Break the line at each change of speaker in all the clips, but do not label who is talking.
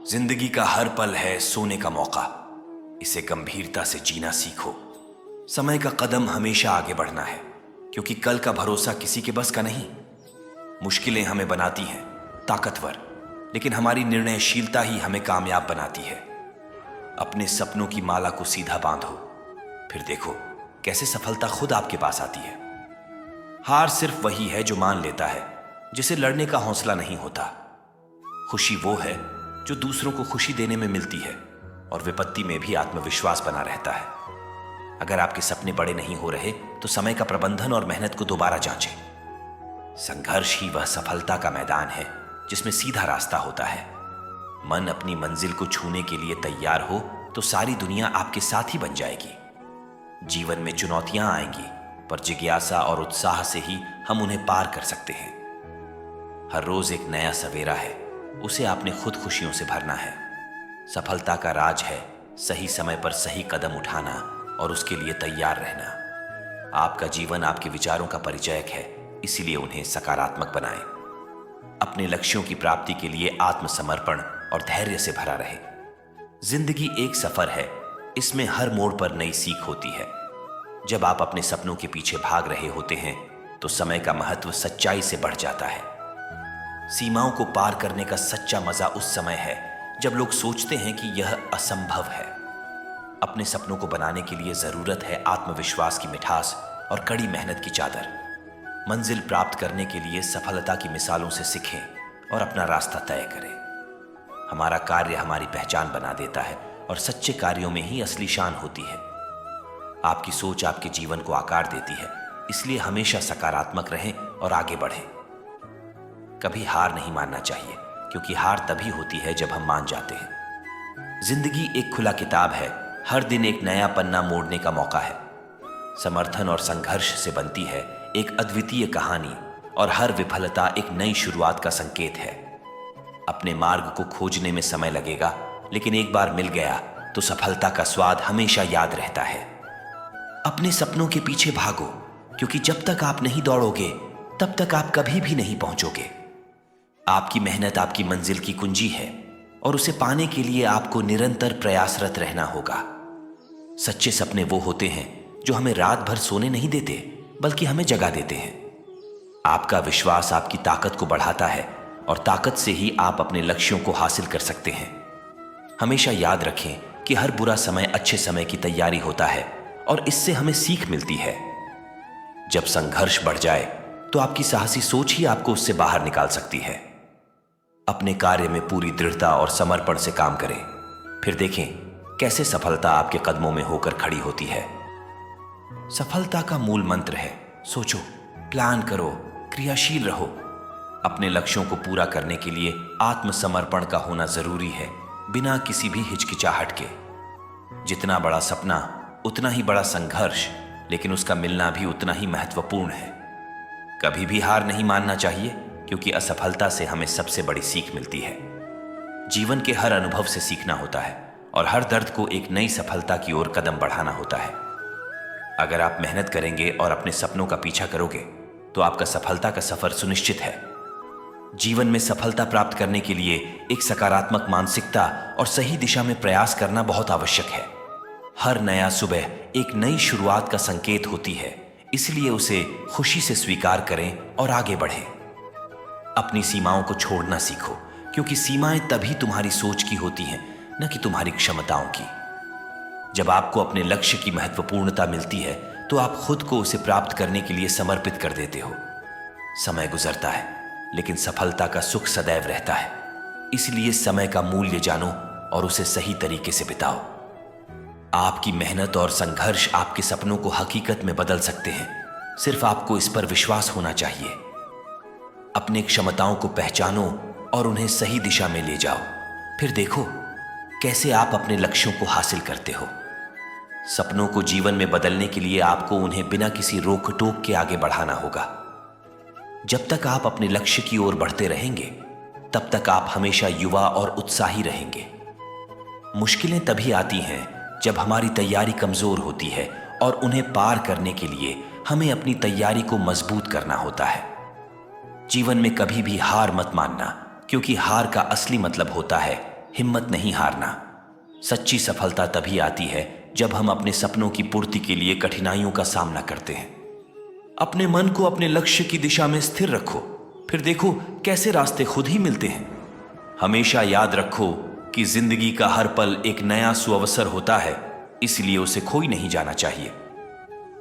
जिंदगी का हर पल है सोने का मौका। इसे गंभीरता से जीना सीखो। समय का कदम हमेशा आगे बढ़ना है, क्योंकि कल का भरोसा किसी के बस का नहीं। मुश्किलें हमें बनाती हैं ताकतवर, लेकिन हमारी निर्णयशीलता ही हमें कामयाब बनाती है। अपने सपनों की माला को सीधा बांधो, फिर देखो कैसे सफलता खुद आपके पास आती है। हार सिर्फ वही है जो मान लेता है, जिसे लड़ने का हौसला नहीं होता। खुशी वो है जो दूसरों को खुशी देने में मिलती है, और विपत्ति में भी आत्मविश्वास बना रहता है। अगर आपके सपने बड़े नहीं हो रहे तो समय का प्रबंधन और मेहनत को दोबारा जांचें। संघर्ष ही वह सफलता का मैदान है जिसमें सीधा रास्ता होता है। मन अपनी मंजिल को छूने के लिए तैयार हो तो सारी दुनिया आपके साथ ही बन जाएगी। जीवन में चुनौतियां आएंगी, पर जिज्ञासा और उत्साह से ही हम उन्हें पार कर सकते हैं। हर रोज एक नया सवेरा है, उसे आपने खुद खुशियों से भरना है। सफलता का राज है सही समय पर सही कदम उठाना और उसके लिए तैयार रहना। आपका जीवन आपके विचारों का परिचायक है, इसीलिए उन्हें सकारात्मक बनाएं। अपने लक्ष्यों की प्राप्ति के लिए आत्मसमर्पण और धैर्य से भरा रहे। जिंदगी एक सफर है, इसमें हर मोड़ पर नई सीख होती है। जब आप अपने सपनों के पीछे भाग रहे होते हैं तो समय का महत्व सच्चाई से बढ़ जाता है। सीमाओं को पार करने का सच्चा मजा उस समय है जब लोग सोचते हैं कि यह असंभव है। अपने सपनों को बनाने के लिए जरूरत है आत्मविश्वास की मिठास और कड़ी मेहनत की चादर। मंजिल प्राप्त करने के लिए सफलता की मिसालों से सीखें और अपना रास्ता तय करें। हमारा कार्य हमारी पहचान बना देता है, और सच्चे कार्यों में ही असली शान होती है। आपकी सोच आपके जीवन को आकार देती है, इसलिए हमेशा सकारात्मक रहें और आगे बढ़ें। कभी हार नहीं मानना चाहिए, क्योंकि हार तभी होती है जब हम मान जाते हैं। जिंदगी एक खुला किताब है, हर दिन एक नया पन्ना मोड़ने का मौका है। समर्थन और संघर्ष से बनती है एक अद्वितीय कहानी, और हर विफलता एक नई शुरुआत का संकेत है। अपने मार्ग को खोजने में समय लगेगा, लेकिन एक बार मिल गया तो सफलता का स्वाद हमेशा याद रहता है। अपने सपनों के पीछे भागो, क्योंकि जब तक आप नहीं दौड़ोगे तब तक आप कभी भी नहीं पहुंचोगे। आपकी मेहनत आपकी मंजिल की कुंजी है, और उसे पाने के लिए आपको निरंतर प्रयासरत रहना होगा। सच्चे सपने वो होते हैं जो हमें रात भर सोने नहीं देते, बल्कि हमें जगा देते हैं। आपका विश्वास आपकी ताकत को बढ़ाता है, और ताकत से ही आप अपने लक्ष्यों को हासिल कर सकते हैं। हमेशा याद रखें कि हर बुरा समय अच्छे समय की तैयारी होता है, और इससे हमें सीख मिलती है। जब संघर्ष बढ़ जाए तो आपकी साहसी सोच ही आपको उससे बाहर निकाल सकती है। अपने कार्य में पूरी दृढ़ता और समर्पण से काम करें, फिर देखें कैसे सफलता आपके कदमों में होकर खड़ी होती है। सफलता का मूल मंत्र है सोचो, प्लान करो, क्रियाशील रहो। अपने लक्ष्यों को पूरा करने के लिए आत्मसमर्पण का होना जरूरी है, बिना किसी भी हिचकिचाहट के। जितना बड़ा सपना उतना ही बड़ा संघर्ष, लेकिन उसका मिलना भी उतना ही महत्वपूर्ण है। कभी भी हार नहीं मानना चाहिए, क्योंकि असफलता से हमें सबसे बड़ी सीख मिलती है। जीवन के हर अनुभव से सीखना होता है, और हर दर्द को एक नई सफलता की ओर कदम बढ़ाना होता है। अगर आप मेहनत करेंगे और अपने सपनों का पीछा करोगे तो आपका सफलता का सफर सुनिश्चित है। जीवन में सफलता प्राप्त करने के लिए एक सकारात्मक मानसिकता और सही दिशा में प्रयास करना बहुत आवश्यक है। हर नया सुबह एक नई शुरुआत का संकेत होती है, इसलिए उसे खुशी से स्वीकार करें और आगे बढ़ें। अपनी सीमाओं को छोड़ना सीखो, क्योंकि सीमाएं तभी तुम्हारी सोच की होती हैं, न कि तुम्हारी क्षमताओं की। जब आपको अपने लक्ष्य की महत्वपूर्णता मिलती है तो आप खुद को उसे प्राप्त करने के लिए समर्पित कर देते हो। समय गुजरता है, लेकिन सफलता का सुख सदैव रहता है। इसलिए समय का मूल्य जानो और उसे सही तरीके से बिताओ। आपकी मेहनत और संघर्ष आपके सपनों को हकीकत में बदल सकते हैं, सिर्फ आपको इस पर विश्वास होना चाहिए। अपने क्षमताओं को पहचानो और उन्हें सही दिशा में ले जाओ, फिर देखो कैसे आप अपने लक्ष्यों को हासिल करते हो। सपनों को जीवन में बदलने के लिए आपको उन्हें बिना किसी रोक टोक के आगे बढ़ाना होगा। जब तक आप अपने लक्ष्य की ओर बढ़ते रहेंगे, तब तक आप हमेशा युवा और उत्साही रहेंगे। मुश्किलें तभी आती हैं जब हमारी तैयारी कमजोर होती है, और उन्हें पार करने के लिए हमें अपनी तैयारी को मजबूत करना होता है। जीवन में कभी भी हार मत मानना, क्योंकि हार का असली मतलब होता है हिम्मत नहीं हारना। सच्ची सफलता तभी आती है जब हम अपने सपनों की पूर्ति के लिए कठिनाइयों का सामना करते हैं। अपने मन को अपने लक्ष्य की दिशा में स्थिर रखो, फिर देखो कैसे रास्ते खुद ही मिलते हैं। हमेशा याद रखो कि जिंदगी का हर पल एक नया सुअवसर होता है, इसलिए उसे खोई नहीं जाना चाहिए।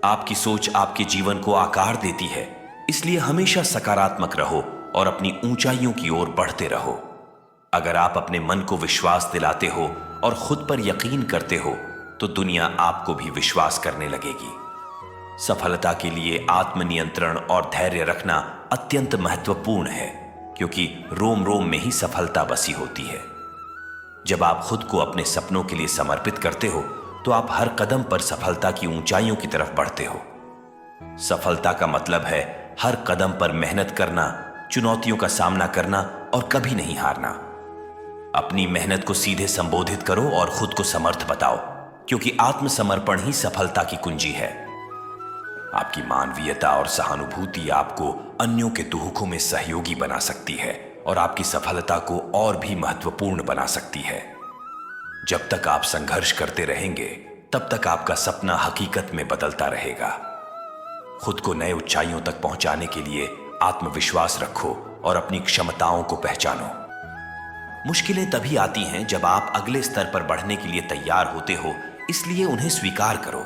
आपकी सोच आपके जीवन को आकार देती है, इसलिए हमेशा सकारात्मक रहो और अपनी ऊंचाइयों की ओर बढ़ते रहो। अगर आप अपने मन को विश्वास दिलाते हो और खुद पर यकीन करते हो तो दुनिया आपको भी विश्वास करने लगेगी। सफलता के लिए आत्मनियंत्रण और धैर्य रखना अत्यंत महत्वपूर्ण है, क्योंकि रोम रोम में ही सफलता बसी होती है। जब आप खुद को अपने सपनों के लिए समर्पित करते हो तो आप हर कदम पर सफलता की ऊंचाइयों की तरफ बढ़ते हो। सफलता का मतलब है हर कदम पर मेहनत करना, चुनौतियों का सामना करना और कभी नहीं हारना। अपनी मेहनत को सीधे संबोधित करो और खुद को समर्थ बताओ, क्योंकि आत्मसमर्पण ही सफलता की कुंजी है। आपकी मानवीयता और सहानुभूति आपको अन्यों के दुखों में सहयोगी बना सकती है और आपकी सफलता को और भी महत्वपूर्ण बना सकती है। जब तक आप संघर्ष करते रहेंगे तब तक आपका सपना हकीकत में बदलता रहेगा। खुद को नए ऊंचाइयों तक पहुंचाने के लिए आत्मविश्वास रखो और अपनी क्षमताओं को पहचानो। मुश्किलें तभी आती हैं जब आप अगले स्तर पर बढ़ने के लिए तैयार होते हो, इसलिए उन्हें स्वीकार करो।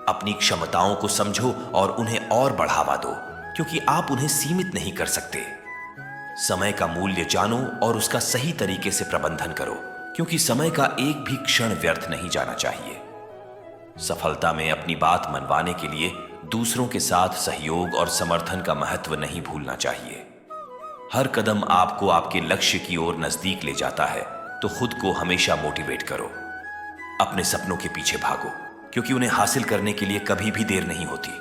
अपनी क्षमताओं को समझो और उन्हें और बढ़ावा दो, क्योंकि आप उन्हें सीमित नहीं कर सकते। समय का मूल्य जानो और उसका सही तरीके से प्रबंधन करो, क्योंकि समय का एक भी क्षण व्यर्थ नहीं जाना चाहिए। सफलता में अपनी बात मनवाने के लिए दूसरों के साथ सहयोग और समर्थन का महत्व नहीं भूलना चाहिए। हर कदम आपको आपके लक्ष्य की ओर नजदीक ले जाता है, तो खुद को हमेशा मोटिवेट करो। अपने सपनों के पीछे भागो, क्योंकि उन्हें हासिल करने के लिए कभी भी देर नहीं होती।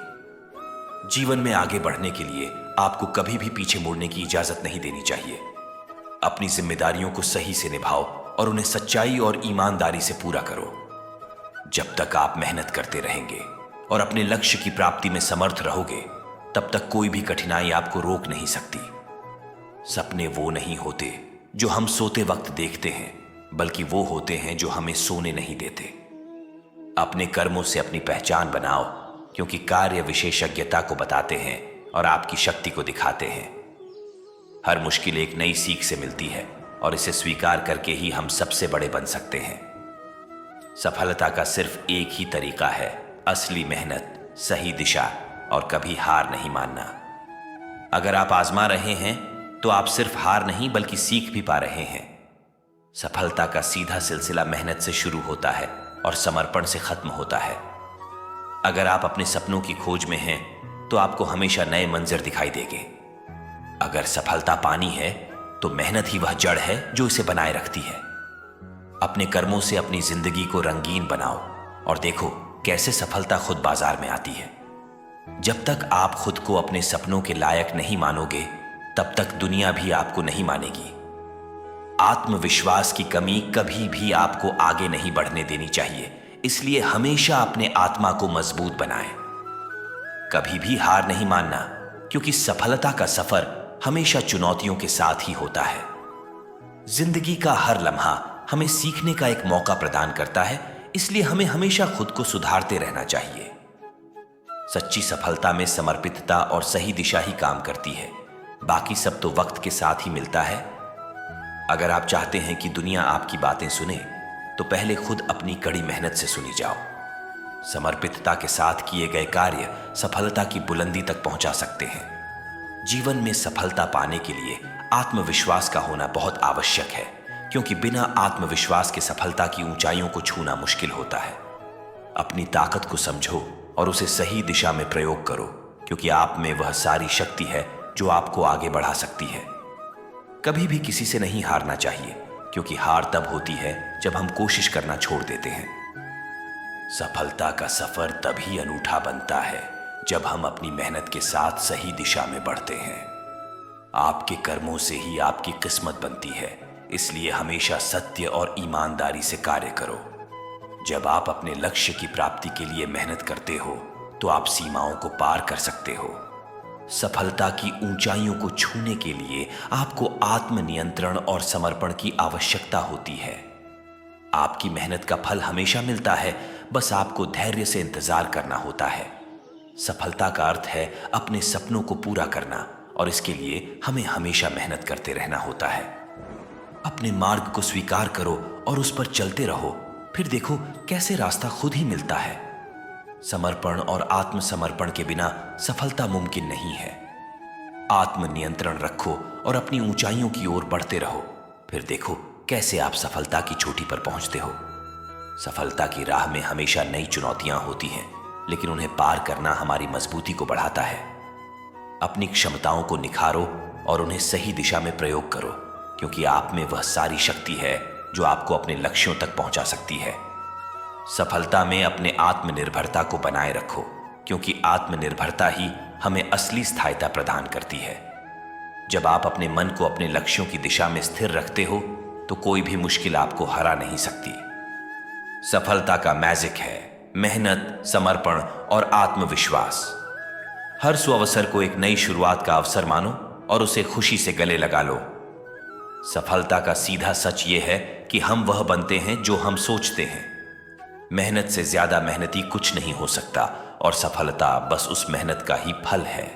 जीवन में आगे बढ़ने के लिए आपको कभी भी पीछे मुड़ने की इजाजत नहीं देनी चाहिए। अपनी जिम्मेदारियों को सही से निभाओ और उन्हें सच्चाई और ईमानदारी से पूरा करो। जब तक आप मेहनत करते रहेंगे और अपने लक्ष्य की प्राप्ति में समर्थ रहोगे, तब तक कोई भी कठिनाई आपको रोक नहीं सकती। सपने वो नहीं होते जो हम सोते वक्त देखते हैं, बल्कि वो होते हैं जो हमें सोने नहीं देते। अपने कर्मों से अपनी पहचान बनाओ, क्योंकि कार्य विशेषज्ञता को बताते हैं और आपकी शक्ति को दिखाते हैं। हर मुश्किल एक नई सीख से मिलती है और इसे स्वीकार करके ही हम सबसे बड़े बन सकते हैं। सफलता का सिर्फ एक ही तरीका है, असली मेहनत, सही दिशा और कभी हार नहीं मानना। अगर आप आजमा रहे हैं तो आप सिर्फ हार नहीं बल्कि सीख भी पा रहे हैं। सफलता का सीधा सिलसिला मेहनत से शुरू होता है और समर्पण से खत्म होता है। अगर आप अपने सपनों की खोज में हैं तो आपको हमेशा नए मंजर दिखाई देंगे। अगर सफलता पानी है तो मेहनत ही वह जड़ है जो इसे बनाए रखती है। अपने कर्मों से अपनी जिंदगी को रंगीन बनाओ और देखो कैसे सफलता खुद बाजार में आती है। जब तक आप खुद को अपने सपनों के लायक नहीं मानोगे, तब तक दुनिया भी आपको नहीं मानेगी। आत्मविश्वास की कमी कभी भी आपको आगे नहीं बढ़ने देनी चाहिए, इसलिए हमेशा अपने आत्मा को मजबूत बनाएं। कभी भी हार नहीं मानना, क्योंकि सफलता का सफर हमेशा चुनौतियों के साथ ही होता है। जिंदगी का हर लम्हा हमें सीखने का एक मौका प्रदान करता है, इसलिए हमें हमेशा खुद को सुधारते रहना चाहिए। सच्ची सफलता में समर्पितता और सही दिशा ही काम करती है, बाकी सब तो वक्त के साथ ही मिलता है। अगर आप चाहते हैं कि दुनिया आपकी बातें सुने, तो पहले खुद अपनी कड़ी मेहनत से सुनी जाओ। समर्पितता के साथ किए गए कार्य सफलता की बुलंदी तक पहुंचा सकते हैं। जीवन में सफलता पाने के लिए आत्मविश्वास का होना बहुत आवश्यक है, क्योंकि बिना आत्मविश्वास के सफलता की ऊंचाइयों को छूना मुश्किल होता है। अपनी ताकत को समझो और उसे सही दिशा में प्रयोग करो, क्योंकि आप में वह सारी शक्ति है जो आपको आगे बढ़ा सकती है। कभी भी किसी से नहीं हारना चाहिए, क्योंकि हार तब होती है जब हम कोशिश करना छोड़ देते हैं। सफलता का सफर तभी अनूठा बनता है जब हम अपनी मेहनत के साथ सही दिशा में बढ़ते हैं। आपके कर्मों से ही आपकी किस्मत बनती है, इसलिए हमेशा सत्य और ईमानदारी से कार्य करो। जब आप अपने लक्ष्य की प्राप्ति के लिए मेहनत करते हो, तो आप सीमाओं को पार कर सकते हो। सफलता की ऊंचाइयों को छूने के लिए आपको आत्मनियंत्रण और समर्पण की आवश्यकता होती है। आपकी मेहनत का फल हमेशा मिलता है, बस आपको धैर्य से इंतजार करना होता है। सफलता का अर्थ है अपने सपनों को पूरा करना, और इसके लिए हमें हमेशा मेहनत करते रहना होता है। अपने मार्ग को स्वीकार करो और उस पर चलते रहो, फिर देखो कैसे रास्ता खुद ही मिलता है। समर्पण और आत्मसमर्पण के बिना सफलता मुमकिन नहीं है। आत्मनियंत्रण रखो और अपनी ऊंचाइयों की ओर बढ़ते रहो, फिर देखो कैसे आप सफलता की चोटी पर पहुंचते हो। सफलता की राह में हमेशा नई चुनौतियां होती हैं, लेकिन उन्हें पार करना हमारी मजबूती को बढ़ाता है। अपनी क्षमताओं को निखारो और उन्हें सही दिशा में प्रयोग करो, क्योंकि आप में वह सारी शक्ति है जो आपको अपने लक्ष्यों तक पहुंचा सकती है। सफलता में अपने आत्मनिर्भरता को बनाए रखो, क्योंकि आत्मनिर्भरता ही हमें असली स्थायिता प्रदान करती है। जब आप अपने मन को अपने लक्ष्यों की दिशा में स्थिर रखते हो तो कोई भी मुश्किल आपको हरा नहीं सकती। सफलता का मैजिक है मेहनत, समर्पण और आत्मविश्वास। हर सुअवसर को एक नई शुरुआत का अवसर मानो और उसे खुशी से गले लगा लो। सफलता का सीधा सच यह है कि हम वह बनते हैं जो हम सोचते हैं। मेहनत से ज्यादा मेहनती कुछ नहीं हो सकता, और सफलता बस उस मेहनत का ही फल है।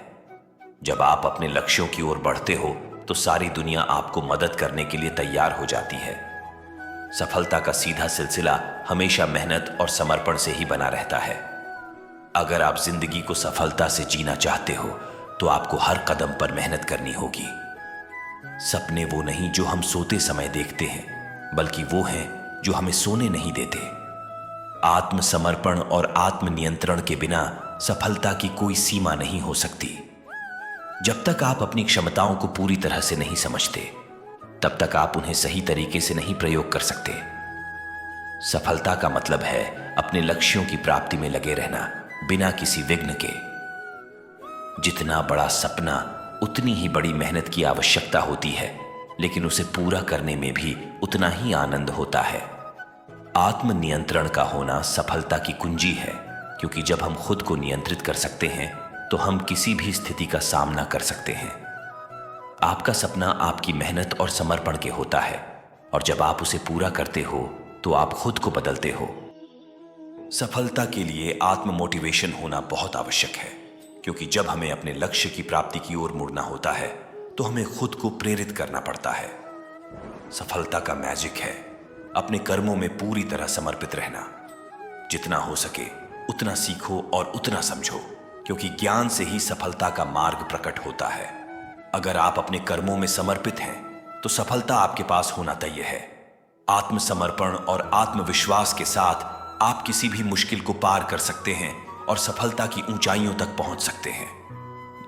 जब आप अपने लक्ष्यों की ओर बढ़ते हो तो सारी दुनिया आपको मदद करने के लिए तैयार हो जाती है। सफलता का सीधा सिलसिला हमेशा मेहनत और समर्पण से ही बना रहता है। अगर आप जिंदगी को सफलता से जीना चाहते हो तो आपको हर कदम पर मेहनत करनी होगी। सपने वो नहीं जो हम सोते समय देखते हैं, बल्कि वो हैं जो हमें सोने नहीं देते। आत्मसमर्पण और आत्मनियंत्रण के बिना सफलता की कोई सीमा नहीं हो सकती। जब तक आप अपनी क्षमताओं को पूरी तरह से नहीं समझते, तब तक आप उन्हें सही तरीके से नहीं प्रयोग कर सकते। सफलता का मतलब है अपने लक्ष्यों की प्राप्ति में लगे रहना बिना किसी विघ्न के। जितना बड़ा सपना, उतनी ही बड़ी मेहनत की आवश्यकता होती है, लेकिन उसे पूरा करने में भी उतना ही आनंद होता है। आत्मनियंत्रण का होना सफलता की कुंजी है, क्योंकि जब हम खुद को नियंत्रित कर सकते हैं तो हम किसी भी स्थिति का सामना कर सकते हैं। आपका सपना आपकी मेहनत और समर्पण के होता है, और जब आप उसे पूरा करते हो तो आप खुद को बदलते हो। सफलता के लिए आत्म मोटिवेशन होना बहुत आवश्यक है, क्योंकि जब हमें अपने लक्ष्य की प्राप्ति की ओर मुड़ना होता है तो हमें खुद को प्रेरित करना पड़ता है। सफलता का मैजिक है अपने कर्मों में पूरी तरह समर्पित रहना। जितना हो सके उतना सीखो और उतना समझो, क्योंकि ज्ञान से ही सफलता का मार्ग प्रकट होता है। अगर आप अपने कर्मों में समर्पित हैं तो सफलता आपके पास होना तय है। आत्मसमर्पण और आत्मविश्वास के साथ आप किसी भी मुश्किल को पार कर सकते हैं और सफलता की ऊंचाइयों तक पहुंच सकते हैं।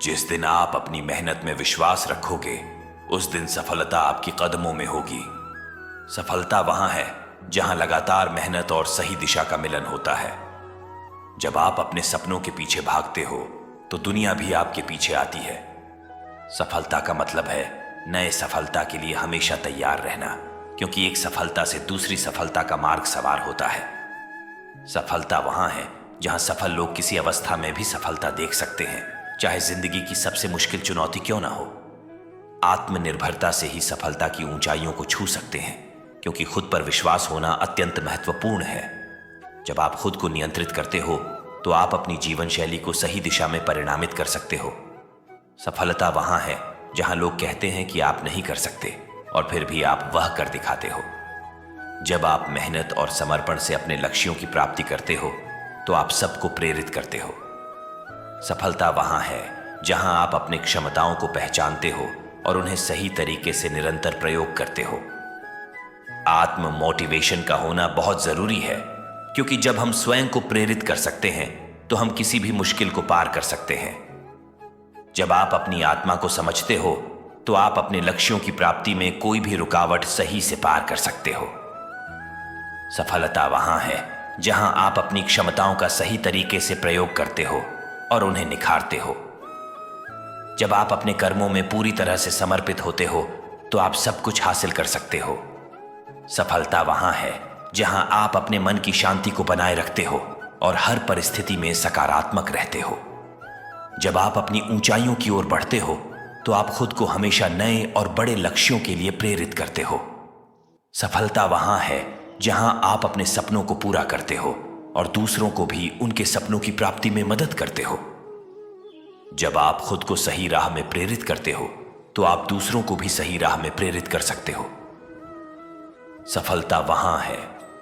जिस दिन आप अपनी मेहनत में विश्वास रखोगे, उस दिन सफलता आपके कदमों में होगी। सफलता वहां है जहां लगातार मेहनत और सही दिशा का मिलन होता है। जब आप अपने सपनों के पीछे भागते हो तो दुनिया भी आपके पीछे आती है। सफलता का मतलब है नए सफलता के लिए हमेशा तैयार रहना, क्योंकि एक सफलता से दूसरी सफलता का मार्ग सवार होता है। सफलता वहां है जहां सफल लोग किसी अवस्था में भी सफलता देख सकते हैं, चाहे जिंदगी की सबसे मुश्किल चुनौती क्यों ना हो। आत्मनिर्भरता से ही सफलता की ऊंचाइयों को छू सकते हैं, क्योंकि खुद पर विश्वास होना अत्यंत महत्वपूर्ण है। जब आप खुद को नियंत्रित करते हो तो आप अपनी जीवन शैली को सही दिशा में परिणामित कर सकते हो। सफलता वहां है जहां लोग कहते हैं कि आप नहीं कर सकते, और फिर भी आप वह कर दिखाते हो। जब आप मेहनत और समर्पण से अपने लक्ष्यों की प्राप्ति करते हो तो आप सबको प्रेरित करते हो। सफलता वहां है जहां आप अपनी क्षमताओं को पहचानते हो और उन्हें सही तरीके से निरंतर प्रयोग करते हो। आत्म मोटिवेशन का होना बहुत जरूरी है, क्योंकि जब हम स्वयं को प्रेरित कर सकते हैं तो हम किसी भी मुश्किल को पार कर सकते हैं। जब आप अपनी आत्मा को समझते हो तो आप अपने लक्ष्यों की प्राप्ति में कोई भी रुकावट सही से पार कर सकते हो। सफलता वहां है जहां आप अपनी क्षमताओं का सही तरीके से प्रयोग करते हो और उन्हें निखारते हो। जब आप अपने कर्मों में पूरी तरह से समर्पित होते हो तो आप सब कुछ हासिल कर सकते हो। सफलता वहां है जहां आप अपने मन की शांति को बनाए रखते हो और हर परिस्थिति में सकारात्मक रहते हो। जब आप अपनी ऊंचाइयों की ओर बढ़ते हो तो आप खुद को हमेशा नए और बड़े लक्ष्यों के लिए प्रेरित करते हो। सफलता वहां है जहां आप अपने सपनों को पूरा करते हो और दूसरों को भी उनके सपनों की प्राप्ति में मदद करते हो। जब आप खुद को सही राह में प्रेरित करते हो तो आप दूसरों को भी सही राह में प्रेरित कर सकते हो। सफलता वहां है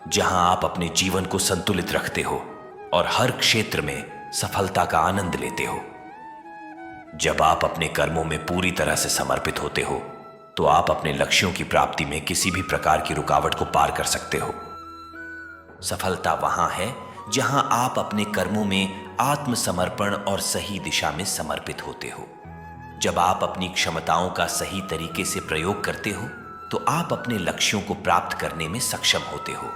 जहां आप अपने जीवन को संतुलित रखते हो और हर क्षेत्र में सफलता का आनंद लेते हो। जब आप अपने कर्मों में पूरी तरह से समर्पित होते हो तो आप अपने लक्ष्यों की प्राप्ति में किसी भी प्रकार की रुकावट को पार कर सकते हो। सफलता वहां है जहां आप अपने कर्मों में आत्मसमर्पण और सही दिशा में समर्पित होते हो। जब आप अपनी क्षमताओं का सही तरीके से प्रयोग करते हो तो आप अपने लक्ष्यों को प्राप्त करने में सक्षम होते हो।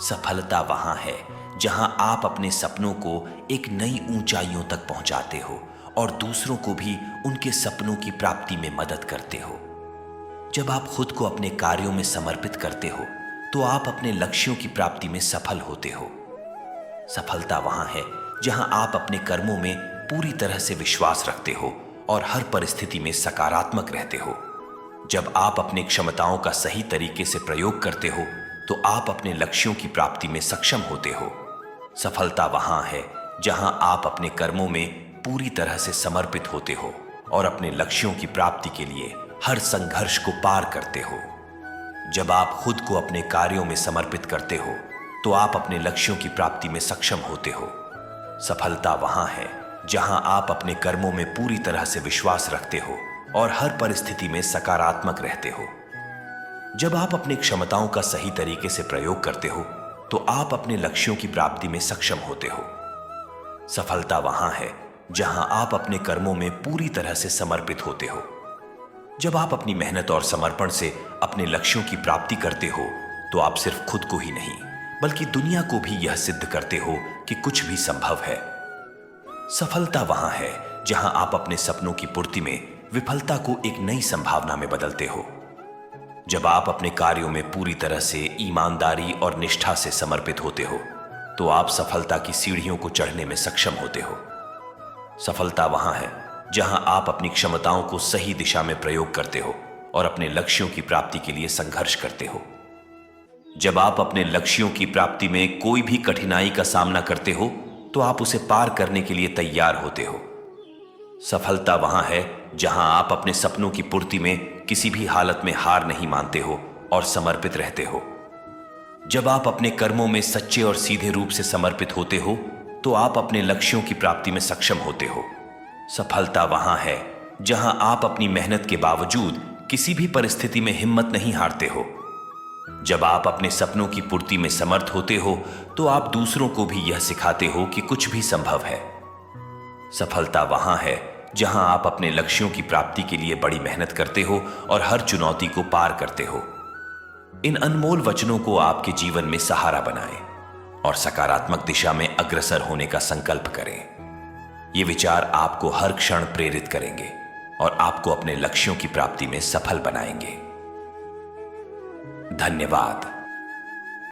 सफलता वहां है जहां आप अपने सपनों को एक नई ऊंचाइयों तक पहुंचाते हो और दूसरों को भी उनके सपनों की प्राप्ति में मदद करते हो। जब आप खुद को अपने कार्यों में समर्पित करते हो तो आप अपने लक्ष्यों की प्राप्ति में सफल होते हो। सफलता वहां है जहां आप अपने कर्मों में पूरी तरह से विश्वास रखते हो और हर परिस्थिति में सकारात्मक रहते हो। जब आप अपनी क्षमताओं का सही तरीके से प्रयोग करते हो तो आप अपने लक्ष्यों की प्राप्ति में सक्षम होते हो। सफलता वहां है जहां आप अपने कर्मों में पूरी तरह से समर्पित होते हो और अपने लक्ष्यों की प्राप्ति के लिए हर संघर्ष को पार करते हो। जब आप खुद को अपने कार्यों में समर्पित करते हो तो आप अपने लक्ष्यों की प्राप्ति में सक्षम होते हो। सफलता वहां है जहां आप अपने कर्मों में पूरी तरह से विश्वास रखते हो और हर परिस्थिति में सकारात्मक रहते हो। जब आप अपनी क्षमताओं का सही तरीके से प्रयोग करते हो तो आप अपने लक्ष्यों की प्राप्ति में सक्षम होते हो। सफलता वहां है जहां आप अपने कर्मों में पूरी तरह से समर्पित होते हो। जब आप अपनी मेहनत और समर्पण से अपने लक्ष्यों की प्राप्ति करते हो तो आप सिर्फ खुद को ही नहीं बल्कि दुनिया को भी यह सिद्ध करते हो कि कुछ भी संभव है। सफलता वहां है जहां आप अपने सपनों की पूर्ति में विफलता को एक नई संभावना में बदलते हो। जब आप अपने कार्यों में पूरी तरह से ईमानदारी और निष्ठा से समर्पित होते हो तो आप सफलता की सीढ़ियों को चढ़ने में सक्षम होते हो। सफलता वहां है जहां आप अपनी क्षमताओं को सही दिशा में प्रयोग करते हो और अपने लक्ष्यों की प्राप्ति के लिए संघर्ष करते हो। जब आप अपने लक्ष्यों की प्राप्ति में कोई भी कठिनाई का सामना करते हो तो आप उसे पार करने के लिए तैयार होते हो। सफलता वहां है जहां आप अपने सपनों की पूर्ति में किसी भी हालत में हार नहीं मानते हो और समर्पित रहते हो। जब आप अपने कर्मों में सच्चे और सीधे रूप से समर्पित होते हो तो आप अपने लक्ष्यों की प्राप्ति में सक्षम होते हो। सफलता वहां है जहां आप अपनी मेहनत के बावजूद किसी भी परिस्थिति में हिम्मत नहीं हारते हो। जब आप अपने सपनों की पूर्ति में समर्थ होते हो तो आप दूसरों को भी यह सिखाते हो कि कुछ भी संभव है। सफलता वहां है जहां आप अपने लक्ष्यों की प्राप्ति के लिए बड़ी मेहनत करते हो और हर चुनौती को पार करते हो। इन अनमोल वचनों को आपके जीवन में सहारा बनाएं और सकारात्मक दिशा में अग्रसर होने का संकल्प करें। ये विचार आपको हर क्षण प्रेरित करेंगे और आपको अपने लक्ष्यों की प्राप्ति में सफल बनाएंगे। धन्यवाद।